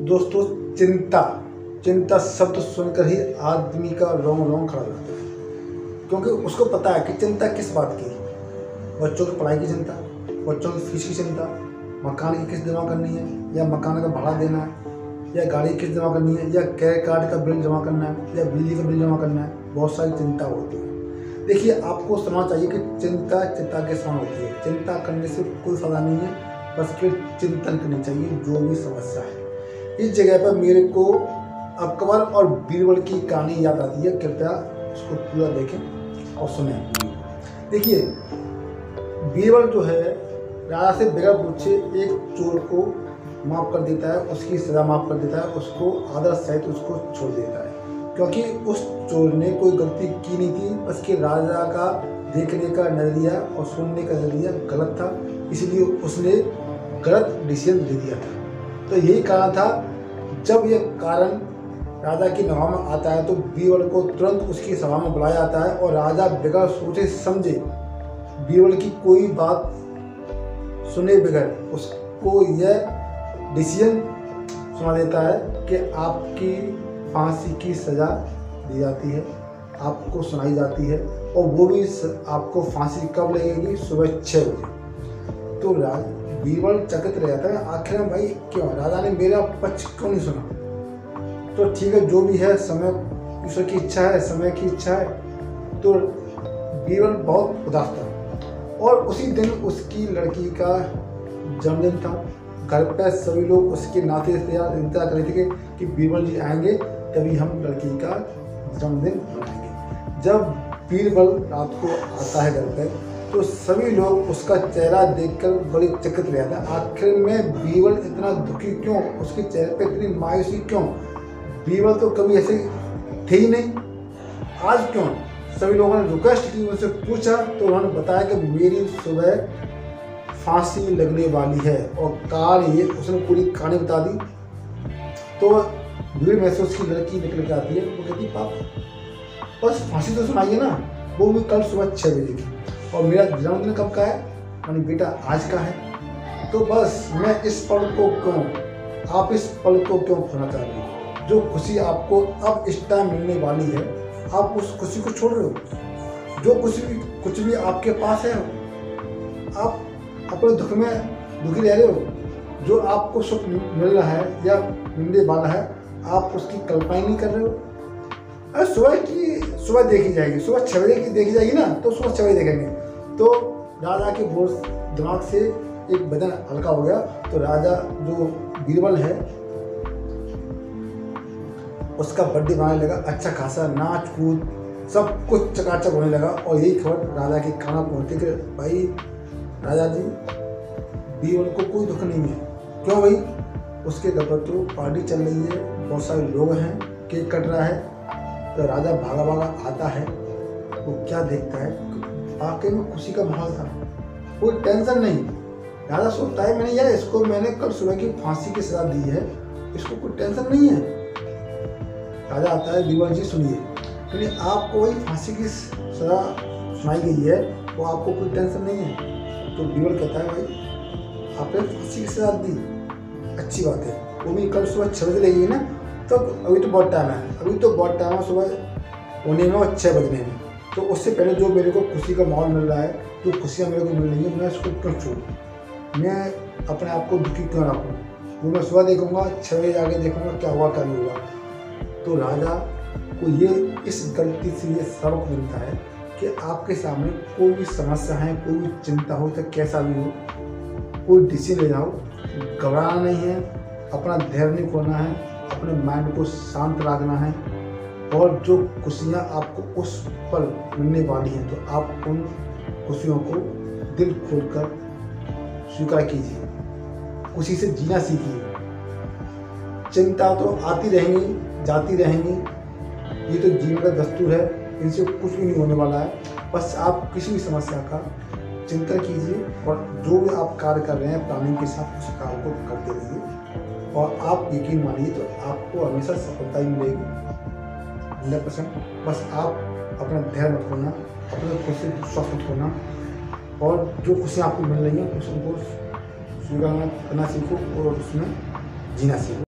दोस्तों, चिंता चिंता शब्द सुनकर ही आदमी का रोम रोम खड़ा हो जाता है, क्योंकि उसको पता है कि चिंता किस बात की है। बच्चों की पढ़ाई की चिंता, बच्चों की फीस की चिंता, मकान की किस्त जमा करनी है या मकान का भाड़ा देना है, या गाड़ी की किस्त जमा करनी है, या क्रेडिट कार्ड का बिल जमा करना है, या बिजली का बिल जमा करना है। बहुत सारी चिंता होती है। देखिए, आपको समझना चाहिए कि चिंता चिंता के समान होती है। चिंता करने से कोई फायदा नहीं है, बस फिर चिंतन करनी चाहिए जो भी समस्या है। इस जगह पर मेरे को अकबर और बीरबल की कहानी याद आती है। कृपया उसको पूरा देखें और सुने। देखिए, बीरबल जो है राजा से बगैर पूछे एक चोर को माफ़ कर देता है, उसकी सज़ा माफ़ कर देता है, उसको आदर सहित उसको छोड़ देता है, क्योंकि उस चोर ने कोई गलती की नहीं थी। उसके राजा का देखने का नज़रिया और सुनने का नज़रिया गलत था, इसलिए उसने गलत डिसीजन ले दिया था। तो यही कारण था, जब यह कारण राजा की नभा में आता है तो बीरबल को तुरंत उसकी सभा में बुलाया जाता है और राजा बगैर सोचे समझे बीरबल की कोई बात सुने बगैर उसको यह डिसीजन सुना देता है कि आपकी फांसी की सज़ा दी जाती है, आपको सुनाई जाती है, और वो भी आपको फांसी कब लगेगी? सुबह 6 बजे। तो बीरबल चकित रह जाता है, आखिर में भाई क्यों राजा ने मेरा पक्ष क्यों नहीं सुना? तो ठीक है, जो भी है, समय ईश्वर की इच्छा है, समय की इच्छा है। तो बीरबल बहुत उदास था और उसी दिन उसकी लड़की का जन्मदिन था। घर पर सभी लोग उसके नाते इंतजार कर रहे थे कि बीरबल जी आएंगे, तभी हम लड़की का जन्मदिन मनाएंगे। जब बीरबल रात को आता है घर पर, तो सभी लोग उसका चेहरा देखकर बड़े चकित रह जाते हैं। आखिर में बीरबल इतना दुखी क्यों? उसके चेहरे पे इतनी मायूसी क्यों? बीरबल तो कभी ऐसे थे ही नहीं, आज क्यों? सभी लोगों ने रिक्वेस्ट की, उनसे पूछा, तो उन्होंने बताया कि मेरी सुबह फांसी लगने वाली है, और कार ये उसने पूरी कहानी बता दी। तो भीड़ में से उसकी लड़की निकल के आती है, वो कहती, पापा बस फांसी तो सुनाइए ना, वो भी कल सुबह 6 बजे की, और मेरा जन्मदिन कब का है? यानी बेटा आज का है। तो बस मैं इस पल को क्यों, आप इस पल को क्यों खोना चाह रही हो? जो खुशी आपको अब इस टाइम मिलने वाली है, आप उस खुशी को छोड़ रहे हो। जो कुछ भी आपके पास है, आप अपने दुख में दुखी रह रहे हो। जो आपको सुख मिल रहा है या मिलने वाला है, आप उसकी कल्पना ही नहीं कर रहे हो। अरे सुबह देखी जाएगी, सुबह 6 बजे की देखी जाएगी ना, तो सुबह 6 बजे देखेंगे। तो राजा के बोझ दिमाग से एक बदन हल्का हो गया। तो राजा जो बीरबल है, उसका बर्थडे मनाने लगा, अच्छा खासा नाच कूद सब कुछ चकाचक होने लगा। और यही खबर राजा के कानों पहुंची कि भाई राजा जी, बीरबल को कोई दुख नहीं है। क्यों भाई? उसके घर पर तो पार्टी चल रही है, बहुत सारे लोग हैं, केक कट रहा है। तो राजा भागा भागा आता है, वो क्या देखता है, वाकई में खुशी का माहौल था, कोई टेंशन नहीं। राजा सोचता है, मैंने कल सुबह की फांसी की सजा दी है, इसको कोई टेंशन नहीं है। राजा आता है, बीरबल जी सुनिए, आपको वही फांसी की सजा सुनाई गई है, वो आपको कोई टेंशन नहीं है। तो बीरबल कहता है, भाई आपने फांसी की सजा दी, अच्छी बात है, वो भी कल सुबह 6 बजे लगेगी ना, तो अभी तो बहुत टाइम है, सुबह होने में और 6 बजने में। तो उससे पहले जो मेरे को खुशी का माहौल मिल रहा है, जो खुशियाँ मेरे को मिल रही है, मैं उसको क्यों छोड़ूँ? मैं अपने आप को दुखी क्यों रखूँ? वो मैं सुबह देखूँगा, 6 बजे आगे देखूँगा क्या हुआ क्या नहीं हुआ। तो राजा को ये इस गलती से ये सबक मिलता है कि आपके सामने कोई भी समस्या है, कोई भी चिंता हो, तो कैसा भी हो, कोई डिसीजन ले जाओ, घबराना नहीं है, अपना धैर्य नहीं खोना है, अपने माइंड को शांत रखना है, और जो खुशियाँ आपको उस पल मिलने वाली हैं, तो आप उन खुशियों को दिल खोलकर स्वीकार कीजिए, खुशी से जीना सीखिए। चिंता तो आती रहेंगी, जाती रहेंगी, ये तो जीवन का दस्तूर है, इनसे कुछ भी नहीं होने वाला है। बस आप किसी भी समस्या का चिंतन कीजिए, और जो भी आप कार्य कर रहे हैं प्लानिंग के साथ उस कार्य को करते रहिए, और आप यकीन मानिए तो आपको हमेशा सफलता ही मिलेगी 100%। बस आप अपना धैर्य मत खोना, अपने खुद से विश्वास मत खोना, और जो खुशियाँ आपको मिल रही हैं उसको स्वीकार करना सीखो और उसमें जीना सीखो।